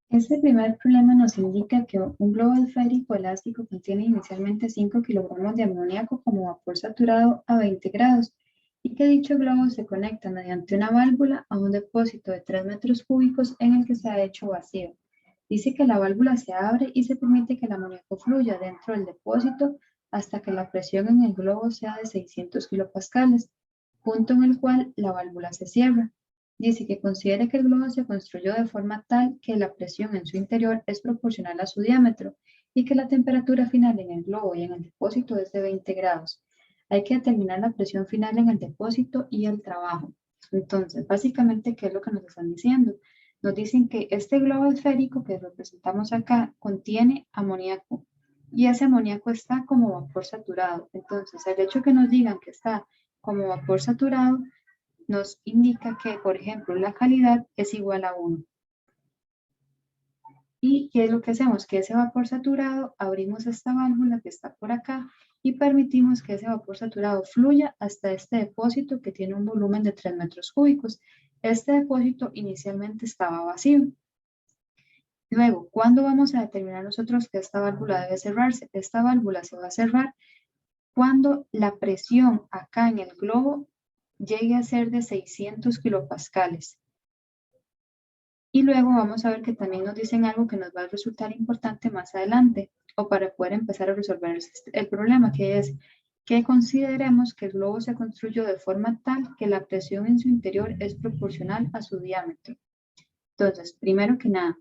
Este primer problema nos indica que un globo esférico elástico contiene inicialmente 5 kilogramos de amoníaco como vapor saturado a 20 grados y que dicho globo se conecta mediante una válvula a un depósito de 3 metros cúbicos en el que se ha hecho vacío. Dice que la válvula se abre y se permite que el amoníaco fluya dentro del depósito hasta que la presión en el globo sea de 600 kilopascales, punto en el cual la válvula se cierra. Dice que considera que el globo se construyó de forma tal que la presión en su interior es proporcional a su diámetro y que la temperatura final en el globo y en el depósito es de 20 grados. Hay que determinar la presión final en el depósito y el trabajo. Entonces, básicamente, ¿qué es lo que nos están diciendo? Nos dicen que este globo esférico que representamos acá contiene amoníaco y ese amoníaco está como vapor saturado. Entonces, el hecho que nos digan que está como vapor saturado nos indica que, por ejemplo, la calidad es igual a 1. ¿Y qué es lo que hacemos? Que ese vapor saturado, abrimos esta válvula que está por acá y permitimos que ese vapor saturado fluya hasta este depósito que tiene un volumen de 3 metros cúbicos. Este depósito inicialmente estaba vacío. Luego, ¿cuándo vamos a determinar nosotros que esta válvula debe cerrarse? Esta válvula se va a cerrar cuando la presión acá en el globo llegue a ser de 600 kilopascales. Y luego vamos a ver que también nos dicen algo que nos va a resultar importante más adelante o para poder empezar a resolver el problema, que es que consideremos que el globo se construyó de forma tal que la presión en su interior es proporcional a su diámetro. Entonces, primero que nada,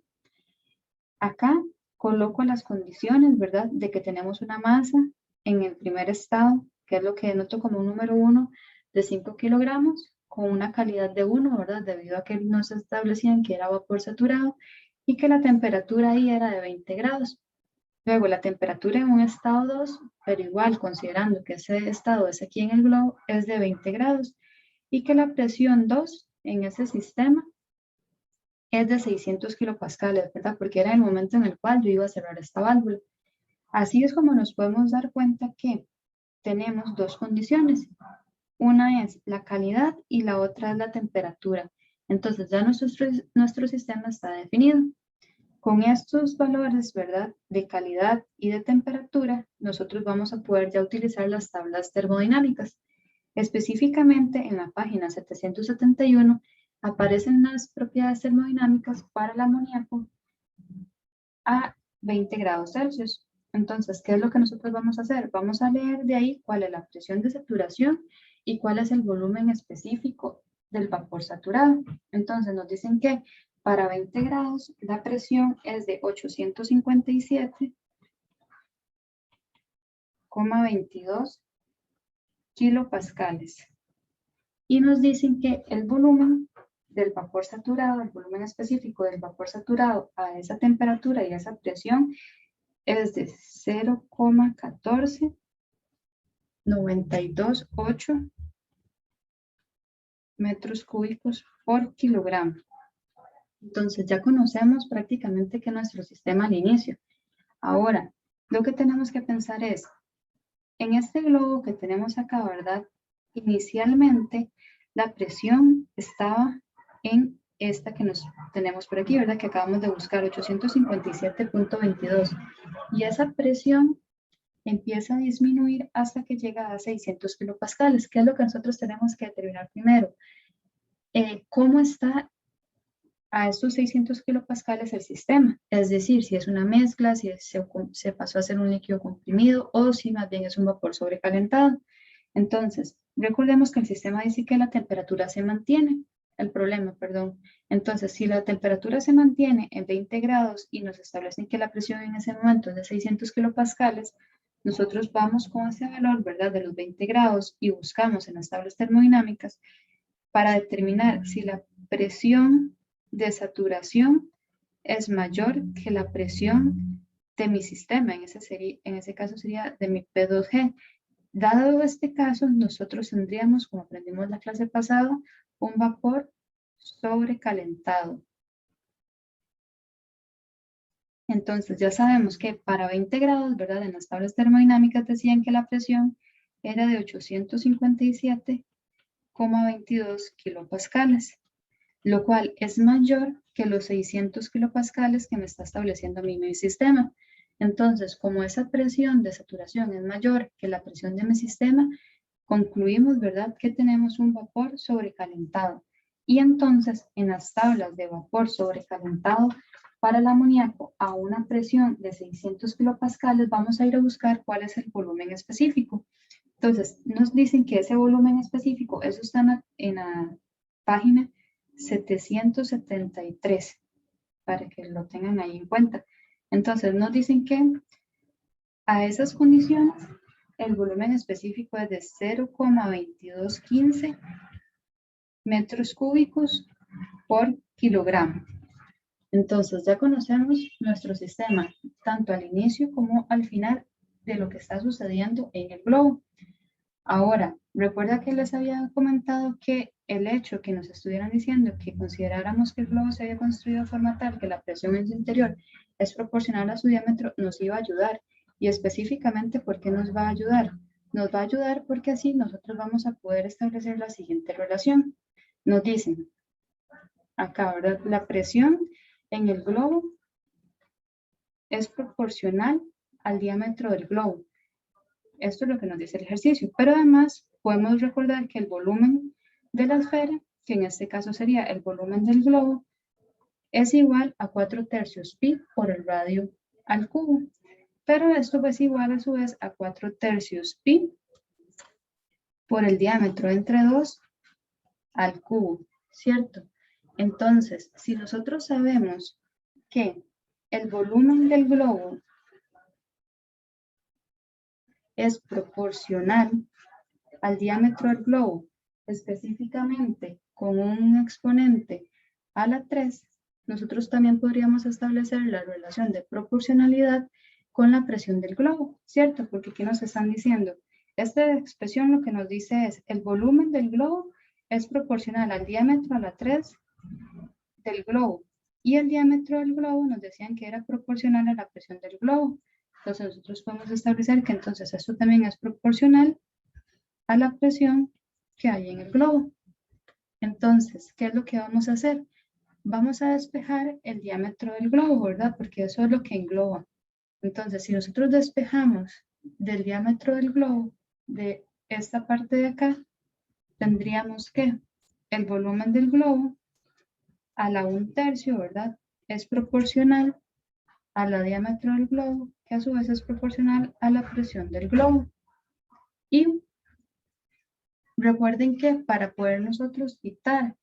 acá coloco las condiciones, ¿verdad? De que tenemos una masa en el primer estado, que es lo que denoto como un número 1 de 5 kilogramos, con una calidad de 1, ¿verdad? Debido a que nos establecían que era vapor saturado y que la temperatura ahí era de 20 grados. Luego la temperatura en un estado 2, pero igual considerando que ese estado es aquí en el globo, es de 20 grados y que la presión 2 en ese sistema es de 600 kilopascales, ¿verdad? Porque era el momento en el cual yo iba a cerrar esta válvula. Así es como nos podemos dar cuenta que tenemos dos condiciones. Una es la calidad y la otra es la temperatura. Entonces ya nuestro sistema está definido. Con estos valores, ¿verdad? De calidad y de temperatura, nosotros vamos a poder ya utilizar las tablas termodinámicas. Específicamente en la página 771 aparecen las propiedades termodinámicas para el amoníaco a 20 grados Celsius. Entonces, ¿qué es lo que nosotros vamos a hacer? Vamos a leer de ahí cuál es la presión de saturación y cuál es el volumen específico del vapor saturado. Entonces, nos dicen que para 20 grados la presión es de 857,22 kilopascales. Y nos dicen que el volumen del vapor saturado, el volumen específico del vapor saturado a esa temperatura y a esa presión es de 0,14928 metros cúbicos por kilogramo. Entonces ya conocemos prácticamente que nuestro sistema al inicio. Ahora, lo que tenemos que pensar es, en este globo que tenemos acá, ¿verdad? Inicialmente la presión estaba en esta que nos tenemos por aquí, ¿verdad? Que acabamos de buscar, 857,22. Y esa presión empieza a disminuir hasta que llega a 600 kilopascales. ¿Qué es lo que nosotros tenemos que determinar primero? ¿Cómo está a estos 600 kilopascales el sistema? Es decir, si es una mezcla, si se pasó a ser un líquido comprimido o si más bien es un vapor sobrecalentado. Entonces, recordemos que el sistema dice que la temperatura se mantiene, el problema, perdón. Entonces, si la temperatura se mantiene en 20 grados y nos establecen que la presión en ese momento es de 600 kilopascales, nosotros vamos con ese valor, ¿verdad?, de los 20 grados y buscamos en las tablas termodinámicas para determinar si la presión de saturación es mayor que la presión de mi sistema, en ese caso sería de mi P2G. Dado este caso, nosotros tendríamos, como aprendimos en la clase pasada, un vapor sobrecalentado. Entonces ya sabemos que para 20 grados, ¿verdad? En las tablas termodinámicas decían que la presión era de 857,22 kilopascales. lo cual es mayor que los 600 kilopascales que me está estableciendo a mí mi sistema. Entonces, como esa presión de saturación es mayor que la presión de mi sistema, concluimos, ¿verdad?, que tenemos un vapor sobrecalentado. Y entonces, en las tablas de vapor sobrecalentado para el amoníaco a una presión de 600 kilopascales, vamos a ir a buscar cuál es el volumen específico. Entonces, nos dicen que ese volumen específico, eso está en la página 773, para que lo tengan ahí en cuenta. Entonces, nos dicen que a esas condiciones, el volumen específico es de 0,2215 metros cúbicos por kilogramo. Entonces, ya conocemos nuestro sistema, tanto al inicio como al final de lo que está sucediendo en el globo. Ahora, recuerda que les había comentado que el hecho que nos estuvieran diciendo que consideráramos que el globo se había construido de forma tal que la presión en su interior es proporcional a su diámetro, nos iba a ayudar. Y específicamente, ¿por qué nos va a ayudar? Nos va a ayudar porque así nosotros vamos a poder establecer la siguiente relación. Nos dicen acá, ¿verdad? La presión en el globo es proporcional al diámetro del globo. Esto es lo que nos dice el ejercicio, pero además podemos recordar que el volumen de la esfera, que en este caso sería el volumen del globo, es igual a 4/3 pi por el radio al cubo. Pero esto es igual a su vez a 4/3 pi por el diámetro entre 2 al cubo, ¿cierto? Entonces, si nosotros sabemos que el volumen del globo es proporcional al diámetro del globo, específicamente con un exponente a la 3, nosotros también podríamos establecer la relación de proporcionalidad con la presión del globo, ¿cierto? Porque aquí nos están diciendo, esta expresión lo que nos dice es, el volumen del globo es proporcional al diámetro a la 3 del globo, y el diámetro del globo nos decían que era proporcional a la presión del globo. Entonces nosotros podemos establecer que entonces esto también es proporcional a la presión que hay en el globo. Entonces, ¿qué es lo que vamos a hacer? Vamos a despejar el diámetro del globo, ¿verdad? Porque eso es lo que engloba. Entonces, si nosotros despejamos del diámetro del globo, de esta parte de acá, tendríamos que el volumen del globo a la 1/3, ¿verdad? Es proporcional a la diámetro del globo, que a su vez es proporcional a la presión del globo. Y recuerden que para poder nosotros quitar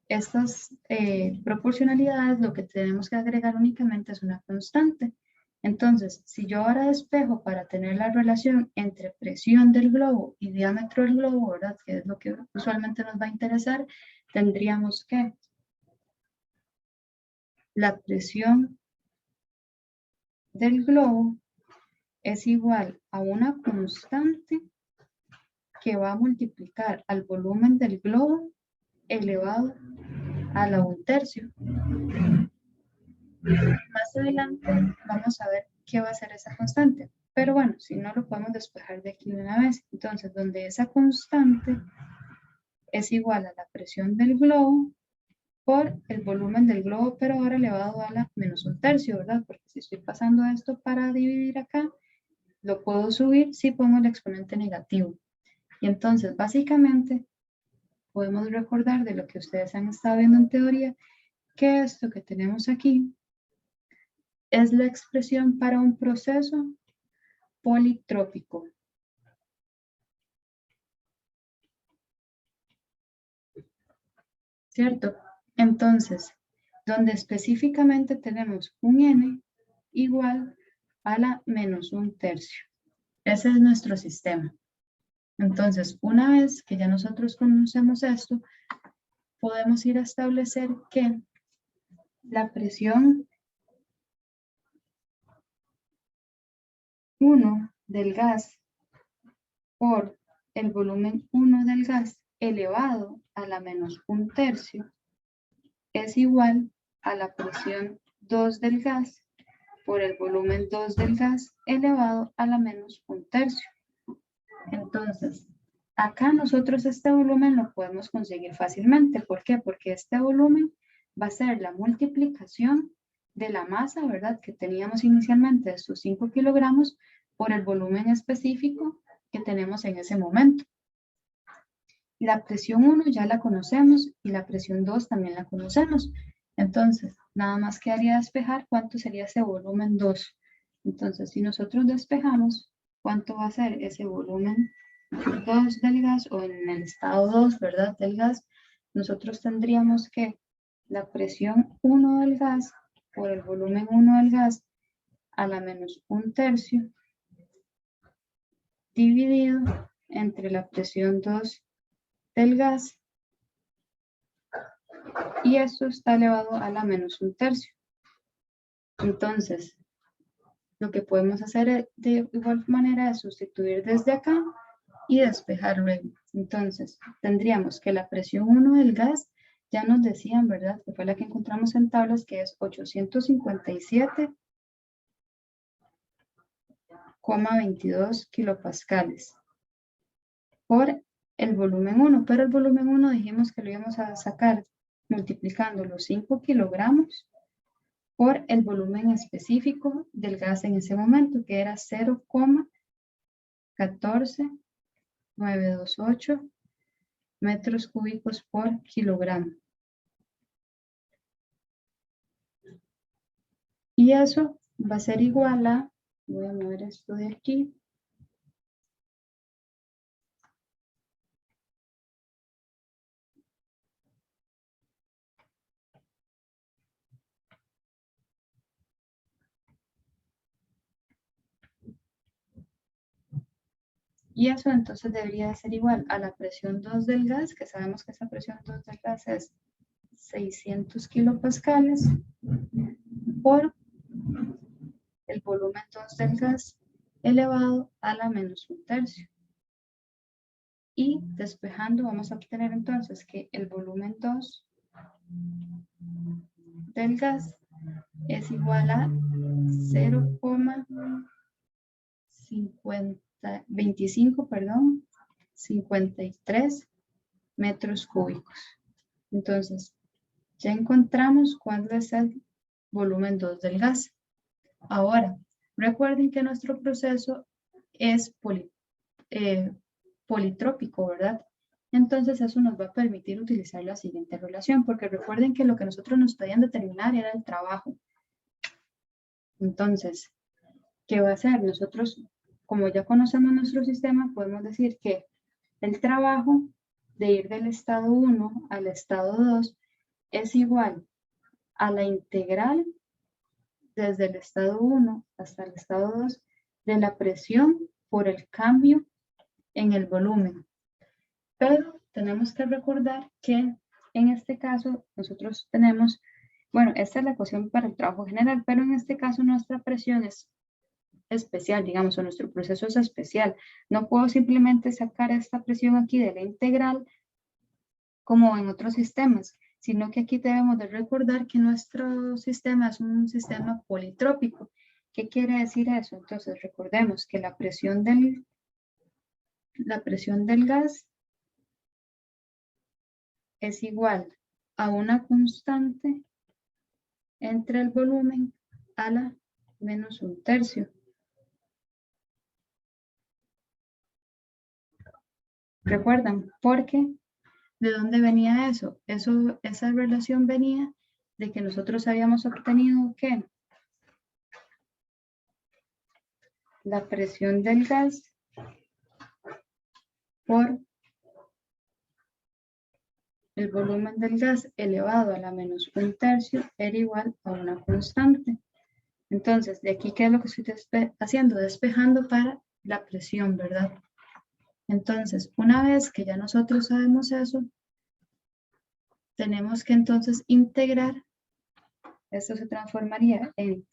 estas proporcionalidades, lo que tenemos que agregar únicamente es una constante. Entonces, si yo ahora despejo para tener la relación entre presión del globo y diámetro del globo, ¿verdad?, que es lo que usualmente nos va a interesar, tendríamos que la presión del globo es igual a una constante que va a multiplicar al volumen del globo elevado a la 1/3. Más adelante vamos a ver qué va a ser esa constante. Pero bueno, si no, lo podemos despejar de aquí de una vez. Entonces, donde esa constante es igual a la presión del globo por el volumen del globo, pero ahora elevado a la menos 1/3, ¿verdad? Porque si estoy pasando esto para dividir acá, lo puedo subir si pongo el exponente negativo. Y entonces, básicamente, podemos recordar de lo que ustedes han estado viendo en teoría, que esto que tenemos aquí es la expresión para un proceso politrópico. ¿Cierto? Entonces, donde específicamente tenemos un n igual a la menos 1/3. Ese es nuestro sistema. Entonces, una vez que ya nosotros conocemos esto, podemos ir a establecer que la presión 1 del gas por el volumen 1 del gas elevado a la menos 1/3 es igual a la presión 2 del gas por el volumen 2 del gas elevado a la menos 1/3. Entonces, Acá nosotros este volumen lo podemos conseguir fácilmente. ¿Por qué? Porque este volumen va a ser la multiplicación de la masa, ¿verdad? Que teníamos inicialmente de estos 5 kilogramos por el volumen específico que tenemos en ese momento. La presión 1 ya la conocemos y la presión 2 también la conocemos. Entonces, nada más quedaría despejar cuánto sería ese volumen 2. Entonces, si nosotros despejamos, ¿cuánto va a ser ese volumen 2 del gas o en el estado 2, ¿verdad? Del gas, nosotros tendríamos que la presión 1 del gas por el volumen 1 del gas a la menos 1/3 dividido entre la presión 2 del gas y esto está elevado a la menos 1/3. Entonces, lo que podemos hacer de igual manera es sustituir desde acá y despejar luego. Entonces, tendríamos que la presión 1 del gas, ya nos decían, ¿verdad? Que fue la que encontramos en tablas, que es 857,22 kilopascales por el volumen 1. Pero el volumen 1 dijimos que lo íbamos a sacar multiplicando los 5 kilogramos por el volumen específico del gas en ese momento, que era 0,14928 metros cúbicos por kilogramo. Y eso va a ser igual a, voy a mover esto de aquí, y eso entonces debería de ser igual a la presión 2 del gas, que sabemos que esa presión 2 del gas es 600 kilopascales por el volumen 2 del gas elevado a la menos 1/3. Y despejando vamos a obtener entonces que el volumen 2 del gas es igual a 0,53 metros cúbicos. Entonces, ya encontramos cuál es el volumen 2 del gas. Ahora, recuerden que nuestro proceso es politrópico, ¿verdad? Entonces, eso nos va a permitir utilizar la siguiente relación, porque recuerden que lo que nosotros nos pedían determinar era el trabajo. Entonces, ¿qué va a hacer? Nosotros, como ya conocemos nuestro sistema, podemos decir que el trabajo de ir del estado 1 al estado 2 es igual a la integral desde el estado 1 hasta el estado 2 de la presión por el cambio en el volumen. Pero tenemos que recordar que en este caso nosotros tenemos, bueno, esta es la ecuación para el trabajo general, pero en este caso nuestra presión es especial, digamos, o nuestro proceso es especial. No puedo simplemente sacar esta presión aquí de la integral como en otros sistemas, sino que aquí debemos de recordar que nuestro sistema es un sistema politrópico. ¿Qué quiere decir eso? Entonces, recordemos que la presión del gas es igual a una constante entre el volumen a la menos 1/3. ¿Recuerdan? Porque ¿de dónde venía eso? Esa relación venía de que nosotros habíamos obtenido que la presión del gas por el volumen del gas elevado a la menos 1/3 era igual a una constante. Entonces, de aquí, ¿qué es lo que estoy haciendo? Despejando para la presión, ¿verdad? Entonces, una vez que ya nosotros sabemos eso, tenemos que entonces integrar. Esto se transformaría en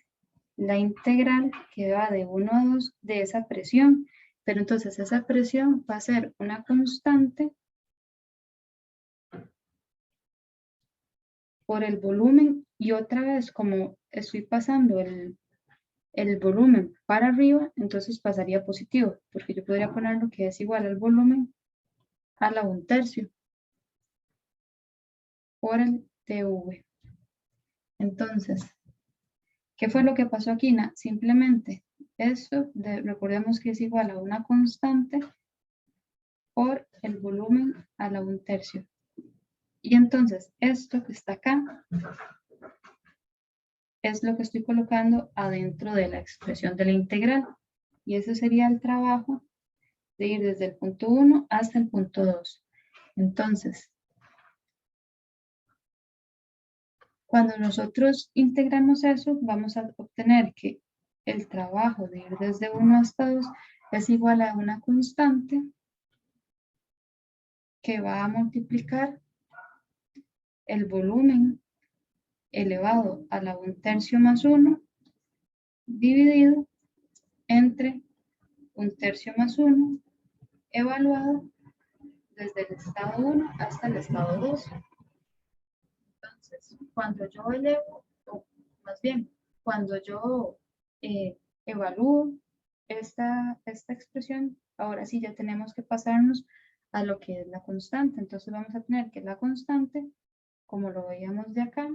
la integral que va de 1 a 2 de esa presión. Pero entonces esa presión va a ser una constante por el volumen y otra vez como estoy pasando el volumen para arriba, entonces pasaría positivo, porque yo podría poner lo que es igual al volumen a la 1/3 por el TV. Entonces, ¿qué fue lo que pasó aquí? Simplemente esto, recordemos que es igual a una constante por el volumen a la 1/3. Y entonces esto que está acá es lo que estoy colocando adentro de la expresión de la integral. Y ese sería el trabajo de ir desde el punto 1 hasta el punto 2. Entonces, cuando nosotros integramos eso, vamos a obtener que el trabajo de ir desde 1 hasta 2 es igual a una constante que va a multiplicar el volumen elevado a la 1/3 más 1 dividido entre 1/3 más 1 evaluado desde el estado 1 hasta el estado 2. Entonces, cuando yo elevo, o más bien, cuando yo evalúo esta expresión, ahora sí ya tenemos que pasarnos a lo que es la constante. Entonces vamos a tener que la constante, como lo veíamos de acá,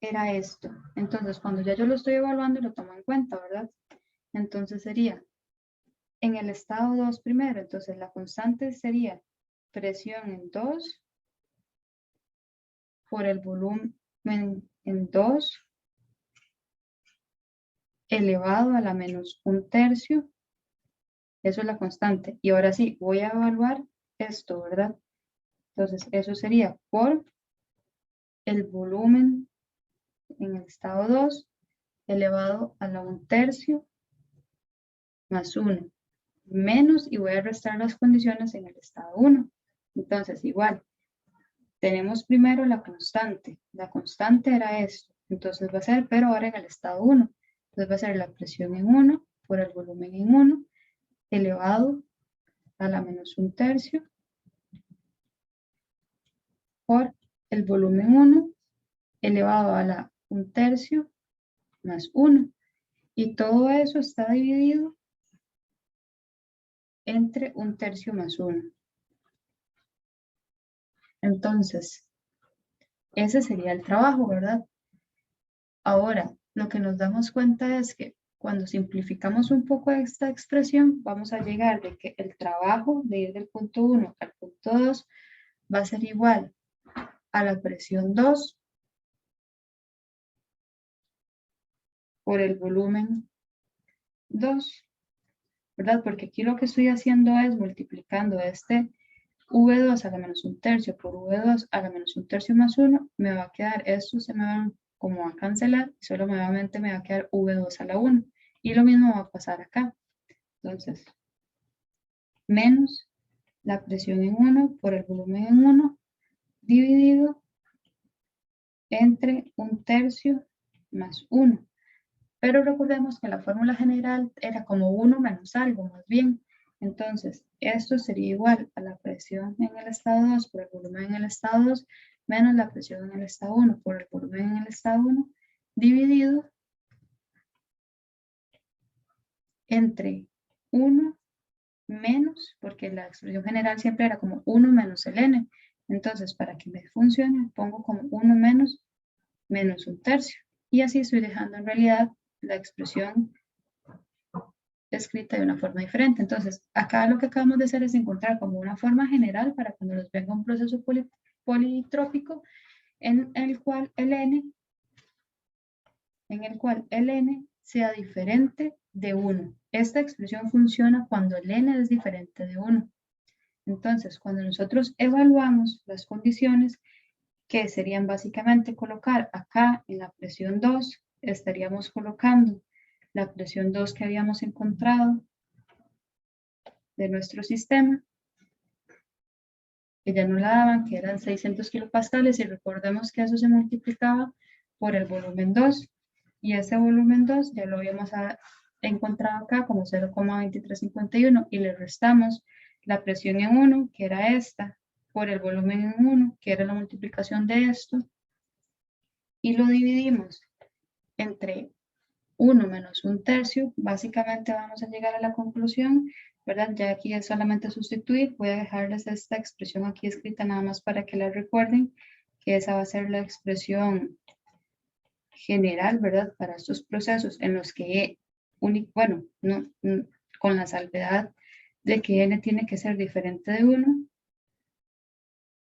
era esto. Entonces, cuando ya yo lo estoy evaluando, lo tomo en cuenta, ¿verdad? Entonces sería en el estado 2 primero. Entonces, la constante sería presión en 2 por el volumen en 2 elevado a la menos 1/3. Eso es la constante. Y ahora sí, voy a evaluar esto, ¿verdad? Entonces, eso sería por el volumen en el estado 2 elevado a la 1/3 más 1 menos, y voy a restar las condiciones en el estado 1. Entonces, igual, tenemos primero la constante. La constante era esto. Entonces va a ser, pero ahora en el estado 1. Entonces va a ser la presión en 1 por el volumen en 1 elevado a la menos 1/3 por el volumen 1 elevado a la 1/3 más 1. Y todo eso está dividido entre 1/3 más 1. Entonces, ese sería el trabajo, ¿verdad? Ahora, lo que nos damos cuenta es que cuando simplificamos un poco esta expresión, vamos a llegar de que el trabajo de ir del punto 1 al punto 2 va a ser igual a la presión 2 por el volumen 2, ¿verdad? Porque aquí lo que estoy haciendo es multiplicando este V2 a la menos 1/3 por V2 a la menos 1/3 más 1, me va a quedar, esto se me va como a cancelar, solo nuevamente me va a quedar V2 a la 1. Y lo mismo va a pasar acá. Entonces, menos la presión en 1 por el volumen en 1 dividido entre 1/3 más 1. Pero recordemos que la fórmula general era como 1 menos algo, más bien. Entonces, esto sería igual a la presión en el estado 2 por el volumen en el estado 2 menos la presión en el estado 1 por el volumen en el estado 1 dividido entre 1 menos, porque la expresión general siempre era como 1 menos el n. Entonces, para que me funcione, pongo como 1 menos 1/3. Y así estoy dejando en realidad la expresión escrita de una forma diferente. Entonces, acá lo que acabamos de hacer es encontrar como una forma general para cuando nos venga un proceso politrópico en el cual el n sea diferente de 1. Esta expresión funciona cuando el n es diferente de 1. Entonces, cuando nosotros evaluamos las condiciones, que serían básicamente colocar acá en la presión 2, estaríamos colocando la presión 2 que habíamos encontrado de nuestro sistema, que ya no la daban, que eran 600 kilopascales, y recordemos que eso se multiplicaba por el volumen 2, y ese volumen 2 ya lo habíamos encontrado acá como 0,2351, y le restamos la presión en 1, que era esta, por el volumen en 1, que era la multiplicación de esto, y lo dividimos entre 1 menos 1/3, básicamente vamos a llegar a la conclusión ¿verdad? Ya aquí es solamente sustituir. Voy a dejarles esta expresión aquí escrita nada más para que la recuerden, que esa va a ser la expresión general, ¿verdad? Para estos procesos en los que, bueno, con la salvedad de que n tiene que ser diferente de 1,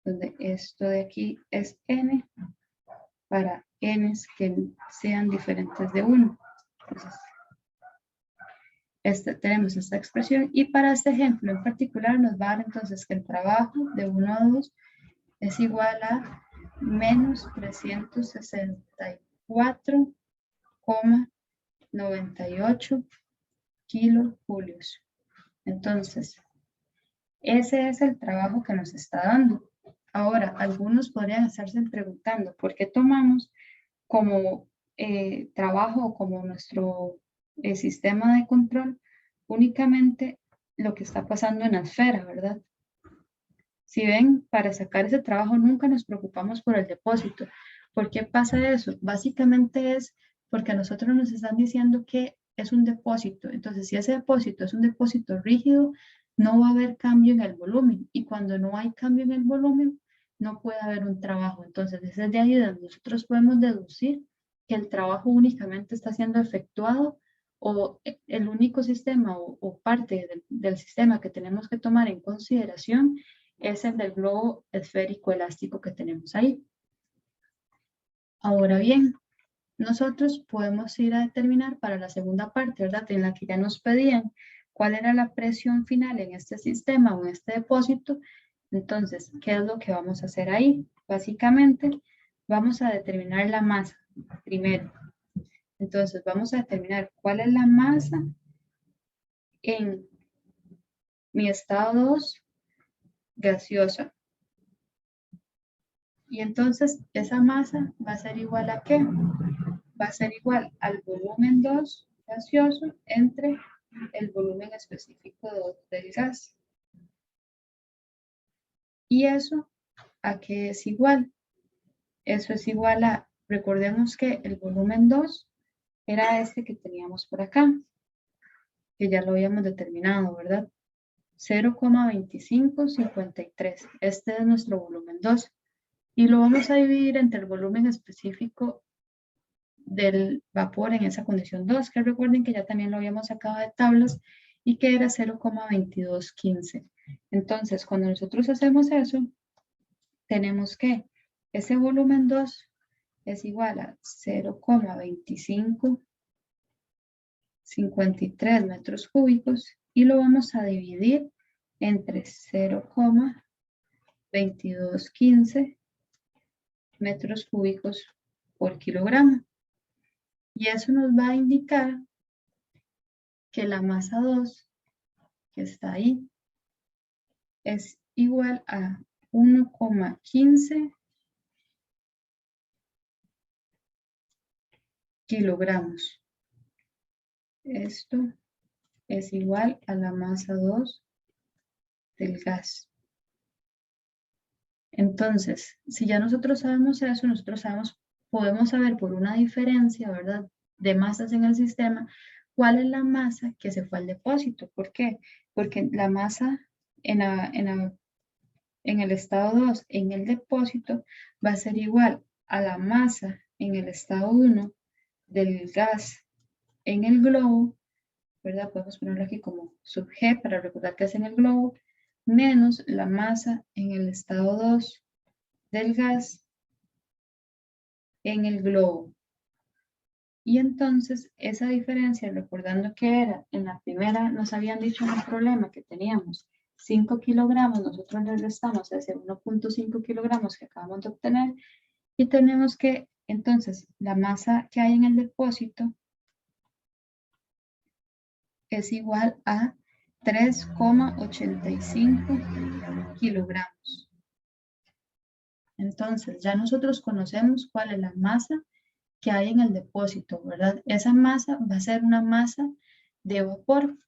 donde esto de aquí es n, para n que sean diferentes de 1. Entonces, tenemos esta expresión y para este ejemplo en particular nos va a dar entonces que el trabajo de 1 a 2 es igual a menos 364,98 kilojulios. Entonces, ese es el trabajo que nos está dando. Ahora, algunos podrían estarse preguntando, ¿por qué tomamos como trabajo o como nuestro sistema de control únicamente lo que está pasando en la esfera, ¿verdad? Si ven, para sacar ese trabajo nunca nos preocupamos por el depósito. ¿Por qué pasa eso? Básicamente es porque a nosotros nos están diciendo que es un depósito. Entonces, si ese depósito es un depósito rígido, no va a haber cambio en el volumen. Y cuando no hay cambio en el volumen, no puede haber un trabajo. Entonces, es de ahí donde nosotros podemos deducir que el trabajo únicamente está siendo efectuado o el único sistema o parte del sistema que tenemos que tomar en consideración es el del globo esférico elástico que tenemos ahí. Ahora bien, nosotros podemos ir a determinar para la segunda parte, ¿verdad? En la que ya nos pedían cuál era la presión final en este sistema o en este depósito. Entonces, ¿qué es lo que vamos a hacer ahí? Básicamente, vamos a determinar la masa primero. Entonces, vamos a determinar cuál es la masa en mi estado 2 gaseosa. Y entonces, esa masa va a ser igual a ¿qué? Va a ser igual al volumen 2 gaseoso entre el volumen específico del gas. ¿Y eso a qué es igual? Eso es igual a, recordemos que el volumen 2 era este que teníamos por acá, que ya lo habíamos determinado, ¿verdad? 0,2553. Este es nuestro volumen 2. Y lo vamos a dividir entre el volumen específico del vapor en esa condición 2, que recuerden que ya también lo habíamos sacado de tablas y que era 0,2215. Entonces, cuando nosotros hacemos eso, tenemos que ese volumen 2 es igual a 0,2553 metros cúbicos y lo vamos a dividir entre 0,2215 metros cúbicos por kilogramo. Y eso nos va a indicar que la masa 2, que está ahí, es igual a 1,15 kilogramos. Esto es igual a la masa 2 del gas. Entonces, si ya nosotros sabemos eso, nosotros podemos saber por una diferencia, ¿verdad?, de masas en el sistema, cuál es la masa que se fue al depósito. ¿Por qué? Porque la masa en el estado 2, en el depósito, va a ser igual a la masa en el estado 1 del gas en el globo, ¿verdad? Podemos ponerlo aquí como sub G para recordar que es en el globo, menos la masa en el estado 2 del gas en el globo. Y entonces esa diferencia, recordando que era en la primera, nos habían dicho en el problema que teníamos 5 kilogramos, nosotros le restamos ese 1,5 kilogramos que acabamos de obtener y tenemos que entonces la masa que hay en el depósito es igual a 3,85 kilogramos. Entonces ya nosotros conocemos cuál es la masa que hay en el depósito, ¿verdad? Esa masa va a ser una masa de vapor.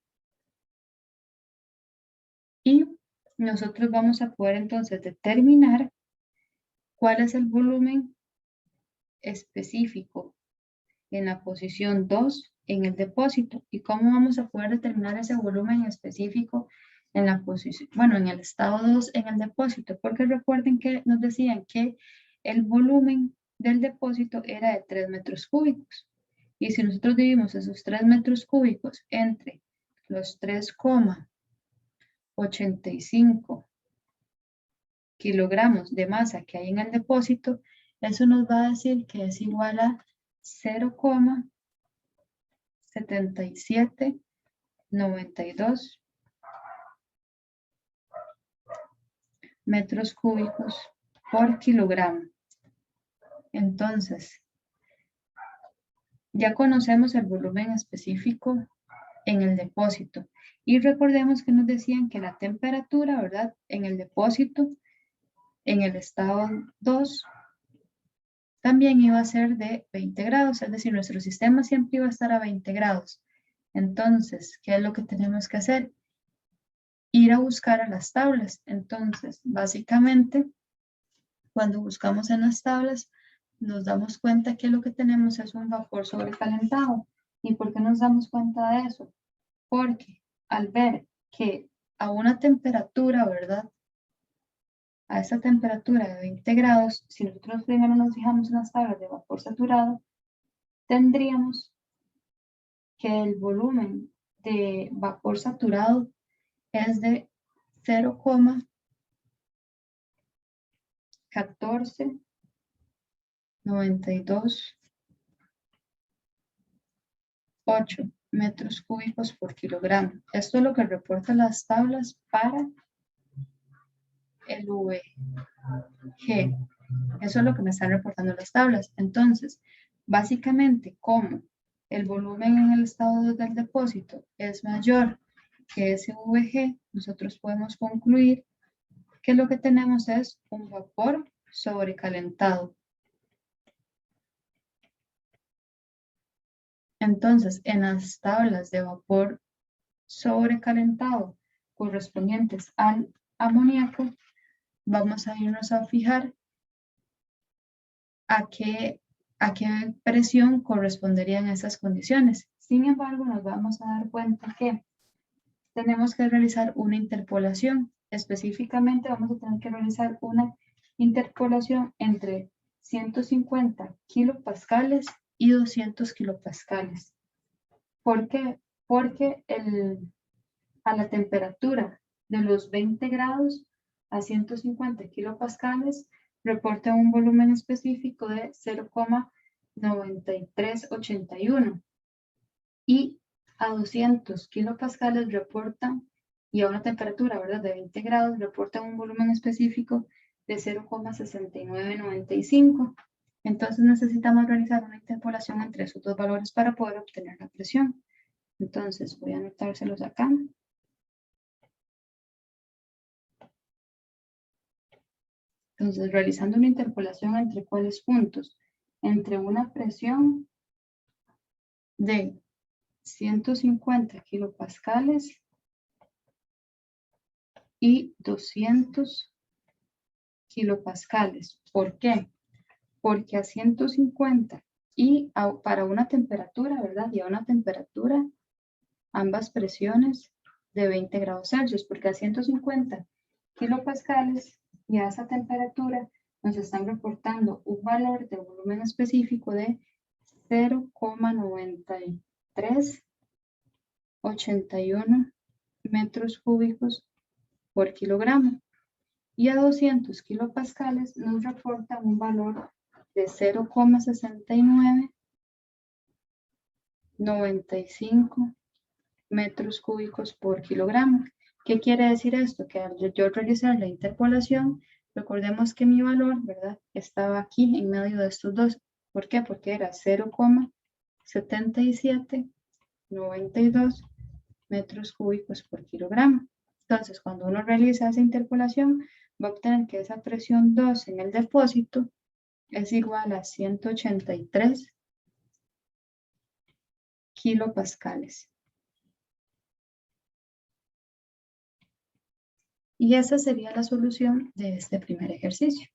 Y nosotros vamos a poder entonces determinar cuál es el volumen específico en la posición 2 en el depósito. ¿Y cómo vamos a poder determinar ese volumen específico en la posición, bueno, en el estado 2 en el depósito? Porque recuerden que nos decían que el volumen del depósito era de 3 metros cúbicos. Y si nosotros dividimos esos 3 metros cúbicos entre los 3,85 kilogramos de masa que hay en el depósito, eso nos va a decir que es igual a 0,7792 metros cúbicos por kilogramo. Entonces, ya conocemos el volumen específico en el depósito. Y recordemos que nos decían que la temperatura, ¿verdad? En el depósito, en el estado 2, también iba a ser de 20 grados. Es decir, nuestro sistema siempre iba a estar a 20 grados. Entonces, ¿qué es lo que tenemos que hacer? Ir a buscar a las tablas. Entonces, básicamente, cuando buscamos en las tablas, nos damos cuenta que lo que tenemos es un vapor sobrecalentado. ¿Y por qué nos damos cuenta de eso? Porque al ver que a una temperatura, ¿verdad? A esa temperatura de 20 grados, si nosotros primero nos fijamos en las tablas de vapor saturado, tendríamos que el volumen de vapor saturado es de 0,14928 metros cúbicos por kilogramo. Esto es lo que reportan las tablas para el VG. Eso es lo que me están reportando las tablas. Entonces, básicamente, como el volumen en el estado del depósito es mayor que ese VG, nosotros podemos concluir que lo que tenemos es un vapor sobrecalentado. Entonces, en las tablas de vapor sobrecalentado correspondientes al amoníaco, vamos a irnos a fijar a qué presión corresponderían esas condiciones. Sin embargo, nos vamos a dar cuenta que tenemos que realizar una interpolación. Específicamente vamos a tener que realizar una interpolación entre 150 kilopascales y 200 kilopascales. ¿Por qué? Porque a la temperatura de los 20 grados a 150 kilopascales reporta un volumen específico de 0,9381 y a 200 kilopascales reportan, y a una temperatura, ¿verdad?, de 20 grados reportan un volumen específico de 0,6995. Entonces necesitamos realizar una interpolación entre esos dos valores para poder obtener la presión. Entonces voy a anotárselos acá. Entonces, realizando una interpolación entre cuáles puntos, entre una presión de 150 kilopascales y 200 kilopascales. ¿Por qué? Porque a 150 y para una temperatura, ¿verdad? Y a una temperatura, ambas presiones de 20 grados Celsius, porque a 150 kilopascales y a esa temperatura nos están reportando un valor de volumen específico de 0,9381 metros cúbicos por kilogramo. Y a 200 kilopascales nos reporta un valor de 0,6995 metros cúbicos por kilogramo. ¿Qué quiere decir esto? Que al yo realizar la interpolación, recordemos que mi valor, ¿verdad?, estaba aquí en medio de estos dos. ¿Por qué? Porque era 0,7792 metros cúbicos por kilogramo. Entonces, cuando uno realiza esa interpolación, va a obtener que esa presión 2 en el depósito es igual a 183 kilopascales. Y esa sería la solución de este primer ejercicio.